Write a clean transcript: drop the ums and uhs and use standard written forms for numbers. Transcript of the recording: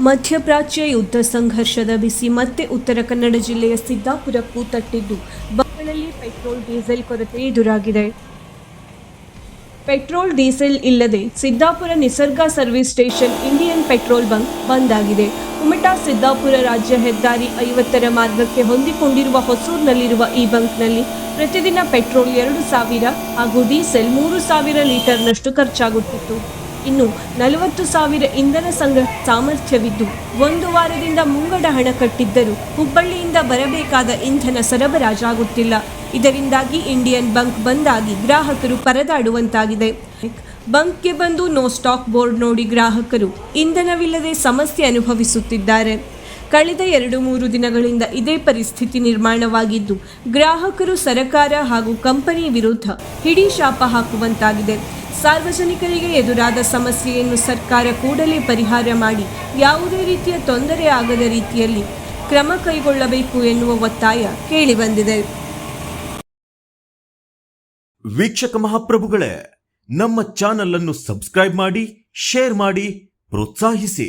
ಮಧ್ಯಪ್ರಾಚ್ಯ ಯುದ್ಧ ಸಂಘರ್ಷದ ಬಿಸಿ ಮತ್ತೆ ಉತ್ತರ ಕನ್ನಡ ಜಿಲ್ಲೆಯ ಸಿದ್ದಾಪುರಕ್ಕೂ ತಟ್ಟಿದ್ದು ಬಂಕ್ಗಳಲ್ಲಿ ಪೆಟ್ರೋಲ್ ಡೀಸೆಲ್ ಕೊರತೆ ಎದುರಾಗಿದೆ. ಪೆಟ್ರೋಲ್ ಡೀಸೆಲ್ ಇಲ್ಲದೆ ಸಿದ್ದಾಪುರ ನಿಸರ್ಗ service station Indian petrol bunk ಬಂದ್ ಆಗಿದೆ. ಕುಮಟಾ ಸಿದ್ದಾಪುರ ರಾಜ್ಯ ಹೆದ್ದಾರಿ 50ರ ಮಾರ್ಗಕ್ಕೆ ಹೊಂದಿಕೊಂಡಿರುವ ಹೊಸೂರಿನಲ್ಲಿರುವ ಈ ಬಂಕ್ನಲ್ಲಿ ಪ್ರತಿದಿನ ಪೆಟ್ರೋಲ್ 2,000 ಹಾಗೂ ಡೀಸೆಲ್ 3,000 ಲೀಟರ್ನಷ್ಟು ಖರ್ಚಾಗುತ್ತಿತ್ತು. ಇನ್ನು 40,000 ಇಂಧನ ಸಂಗ್ರಹ ಸಾಮರ್ಥ್ಯವಿದ್ದು ಒಂದು ವಾರದಿಂದ ಮುಂಗಡ ಹಣ ಕಟ್ಟಿದ್ದರೂ ಹುಬ್ಬಳ್ಳಿಯಿಂದ ಬರಬೇಕಾದ ಇಂಧನ ಸರಬರಾಜಾಗುತ್ತಿಲ್ಲ. ಇದರಿಂದಾಗಿ ಇಂಡಿಯನ್ ಬಂಕ್ ಬಂದಾಗಿ ಗ್ರಾಹಕರು ಪರದಾಡುವಂತಾಗಿದೆ. ಬಂಕ್ಗೆ ಬಂದು ನೋ ಸ್ಟಾಕ್ ಬೋರ್ಡ್ ನೋಡಿ ಗ್ರಾಹಕರು ಇಂಧನವಿಲ್ಲದೆ ಸಮಸ್ಯೆ ಅನುಭವಿಸುತ್ತಿದ್ದಾರೆ. ಕಳೆದ 2-3 ದಿನಗಳಿಂದ ಇದೇ ಪರಿಸ್ಥಿತಿ ನಿರ್ಮಾಣವಾಗಿದ್ದು ಗ್ರಾಹಕರು ಸರಕಾರ ಹಾಗೂ ಕಂಪನಿ ವಿರುದ್ಧ ಹಿಡಿ ಶಾಪ ಹಾಕುವಂತಾಗಿದೆ. ಸಾರ್ವಜನಿಕರಿಗೆ ಎದುರಾದ ಸಮಸ್ಯೆಯನ್ನು ಸರ್ಕಾರ ಕೂಡಲೇ ಪರಿಹಾರ ಮಾಡಿ ಯಾವುದೇ ರೀತಿಯ ತೊಂದರೆ ಆಗದ ರೀತಿಯಲ್ಲಿ ಕ್ರಮ ಕೈಗೊಳ್ಳಬೇಕು ಎನ್ನುವ ಒತ್ತಾಯ ಕೇಳಿಬಂದಿದೆ. ವೀಕ್ಷಕ ಮಹಾಪ್ರಭುಗಳೇ, ನಮ್ಮ ಚಾನಲ್ ಅನ್ನು ಸಬ್ಸ್ಕ್ರೈಬ್ ಮಾಡಿ, ಶೇರ್ ಮಾಡಿ, ಪ್ರೋತ್ಸಾಹಿಸಿ.